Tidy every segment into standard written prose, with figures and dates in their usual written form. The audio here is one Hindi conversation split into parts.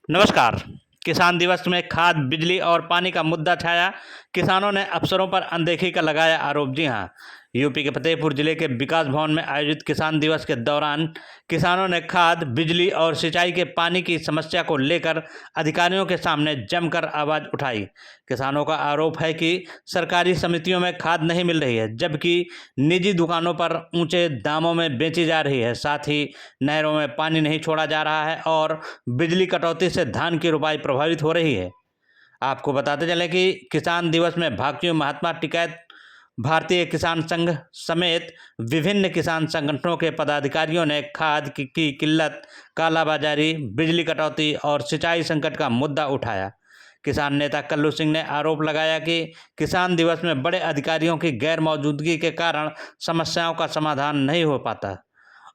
नमस्कार। किसान दिवस में खाद, बिजली और पानी का मुद्दा छाया। किसानों ने अफसरों पर अनदेखी का लगाया आरोप। जी हां, यूपी के फतेहपुर जिले के विकास भवन में आयोजित किसान दिवस के दौरान किसानों ने खाद, बिजली और सिंचाई के पानी की समस्या को लेकर अधिकारियों के सामने जमकर आवाज उठाई। किसानों का आरोप है कि सरकारी समितियों में खाद नहीं मिल रही है, जबकि निजी दुकानों पर ऊंचे दामों में बेची जा रही है। साथ ही नहरों में पानी नहीं छोड़ा जा रहा है और बिजली कटौती से धान की रुपाई प्रभावित हो रही है। आपको बताते चलें कि किसान दिवस में भाकियों महात्मा टिकैत, भारतीय किसान संघ समेत विभिन्न किसान संगठनों के पदाधिकारियों ने खाद की किल्लत, कालाबाजारी, बिजली कटौती और सिंचाई संकट का मुद्दा उठाया। किसान नेता कल्लू सिंह ने आरोप लगाया कि किसान दिवस में बड़े अधिकारियों की गैर मौजूदगी के कारण समस्याओं का समाधान नहीं हो पाता।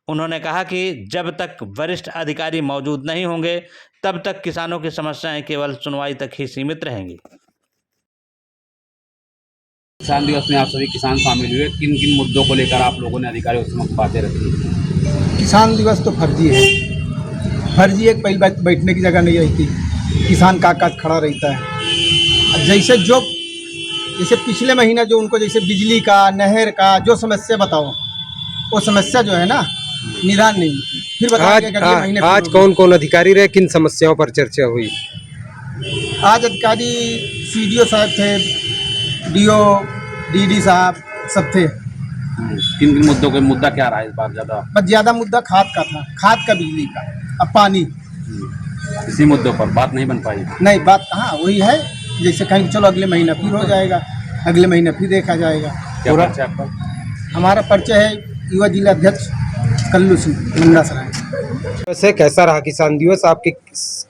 उन्होंने कहा कि जब तक वरिष्ठ अधिकारी मौजूद नहीं होंगे, तब तक किसानों की समस्याएं केवल सुनवाई तक ही सीमित रहेंगी। किसान दिवस में आप सभी किसान शामिल हुए, किन किन मुद्दों को लेकर आप लोगों ने अधिकारियों के समक्ष बातें रखी? किसान दिवस तो फर्जी है। फर्जी एक पहली बात, बैठने की जगह नहीं रहती, किसान काकाज खड़ा रहता है। जैसे पिछले महीना जो उनको जैसे बिजली का, नहर का जो समस्या बताओ, वो समस्या जो है ना निदान नहीं होती। फिर बताएंगे आज कौन कौन अधिकारी रहे, किन समस्याओं पर चर्चा हुई? आज अधिकारी सीडीओ साहब थे, डीओ, डीडी साहब सब थे। किन किन मुद्दों के मुद्दा क्या रहा है इस बार ज़्यादा? बस ज़्यादा मुद्दा खाद का था, खाद का, बिजली का, अब पानी। इसी मुद्दों पर बात नहीं बन पाई? नहीं, बात कहाँ वही है। जैसे कहीं चलो अगले महीना फिर हो जाएगा, अगले महीने फिर देखा जाएगा। क्या परिचय आपका? हमारा परिचय है युवा जिला अध्यक्ष कल्लू सिंह, मंडा सराय। वैसे कैसा रहा किसान दिवस? आपकी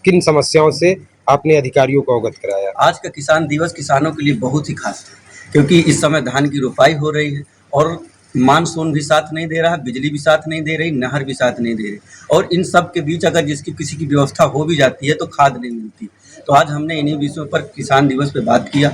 किन समस्याओं से आपने अधिकारियों को अवगत कराया? आज का किसान दिवस किसानों के लिए बहुत ही खास है, क्योंकि इस समय धान की रोपाई हो रही है और मानसून भी साथ नहीं दे रहा, बिजली भी साथ नहीं दे रही, नहर भी साथ नहीं दे रही, और इन सब के बीच अगर किसी की व्यवस्था हो भी जाती है तो खाद नहीं मिलती। तो आज हमने इन्हीं विषयों पर किसान दिवस पे बात किया।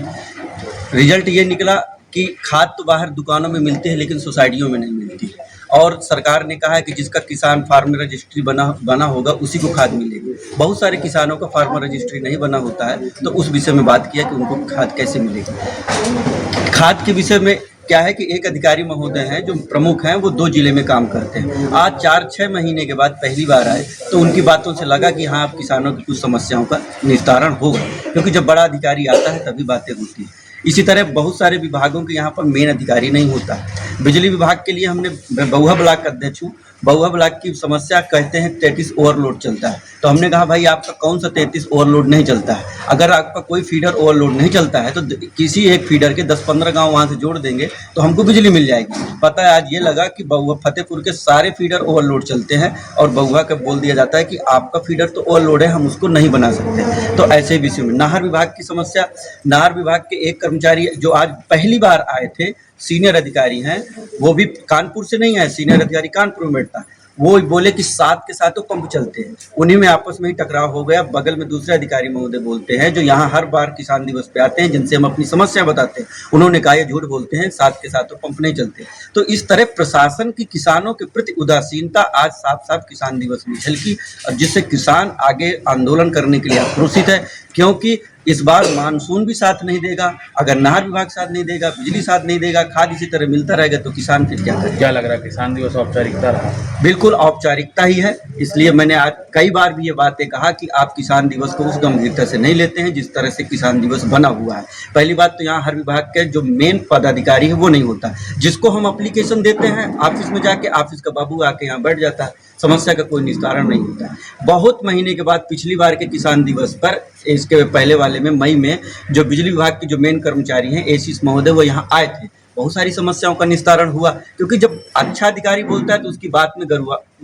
रिजल्ट ये निकला कि खाद तो बाहर दुकानों में मिलती है लेकिन सोसाइटियों में नहीं मिलती, और सरकार ने कहा है कि जिसका किसान फार्मर रजिस्ट्री बना होगा उसी को खाद मिलेगी। बहुत सारे किसानों का फार्मर रजिस्ट्री नहीं बना होता है, तो उस विषय में बात किया कि उनको खाद कैसे मिलेगी। खाद के विषय में क्या है कि एक अधिकारी महोदय हैं जो प्रमुख हैं, वो 2 जिले में काम करते हैं। आज 4-6 महीने के बाद पहली बार आए तो उनकी बातों से लगा कि हाँ, अब किसानों की कुछ समस्याओं का निस्तारण होगा, क्योंकि जब बड़ा अधिकारी आता है तभी बातें होती हैं। इसी तरह बहुत सारे विभागों के यहाँ पर मेन अधिकारी नहीं होता है। बिजली विभाग के लिए हमने बहुआ ब्लॉक का अध्यक्ष हूँ, बहुआ ब्लॉक की समस्या कहते हैं 33 ओवरलोड चलता है। तो हमने कहा भाई आपका कौन सा 33 ओवरलोड नहीं चलता है? अगर आपका कोई फीडर ओवरलोड नहीं चलता है तो किसी एक फीडर के 10-15 गांव वहाँ से जोड़ देंगे तो हमको बिजली मिल जाएगी। पता है आज ये लगा कि बहुआ फतेहपुर के सारे फीडर ओवरलोड चलते हैं और बहुआ का बोल दिया जाता है कि आपका फीडर तो ओवरलोड है, हम उसको नहीं बना सकते। तो ऐसे विषय में नहर विभाग की समस्या, नहर विभाग के एक कर्मचारी जो आज पहली बार आए थे, सीनियर अधिकारी हैं, वो भी कानपुर से नहीं है, सीनियर अधिकारी कानपुर में बैठता है, वो बोले कि साथ के साथ वो पंप चलते हैं। उन्हीं में आपस में ही टकराव हो गया। बगल में दूसरे अधिकारी महोदय बोलते हैं जो यहाँ हर बार किसान दिवस पे आते हैं, जिनसे हम अपनी समस्या बताते हैं, उन्होंने कहा ये झूठ बोलते हैं, साथ के साथ तो पंप नहीं चलते। तो इस तरह प्रशासन की किसानों के प्रति उदासीनता आज साफ साफ किसान दिवस में झलकी, जिससे किसान आगे आंदोलन करने के लिए आक्रोशित है। क्योंकि इस बार मानसून भी साथ नहीं देगा, अगर नहर विभाग साथ नहीं देगा, बिजली साथ नहीं देगा, खाद इसी तरह मिलता रहेगा तो किसान फिर क्या करेगा? क्या लग रहा है किसान दिवस औपचारिकता रहा? बिल्कुल औपचारिकता ही है। इसलिए मैंने आज कई बार भी ये बातें कहा कि आप किसान दिवस को उस गंभीरता से नहीं लेते हैं जिस तरह से किसान दिवस बना हुआ है। पहली बात तो यहाँ हर विभाग के जो मेन पदाधिकारी है वो नहीं होता, जिसको हम एप्लीकेशन देते हैं ऑफिस में जाके, ऑफिस का बाबू आके यहाँ बैठ जाता है, समस्या का कोई निस्तारण नहीं होता है। बहुत महीने के बाद पिछली बार के किसान दिवस पर, इसके पहले वाले में मई में, जो बिजली विभाग के जो मेन कर्मचारी हैं एसीएस महोदय, वो यहाँ आए थे, बहुत सारी समस्याओं का निस्तारण हुआ। क्योंकि जब अच्छा अधिकारी बोलता है तो उसकी बात में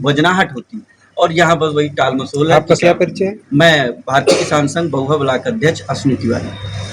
वजनाहट होती है, और यहाँ बस वही टाल मसोल है। आपका क्या परिचय है? मैं भारतीय किसान संघ बहुआ ब्लॉक अध्यक्ष अश्विनी तिवारी।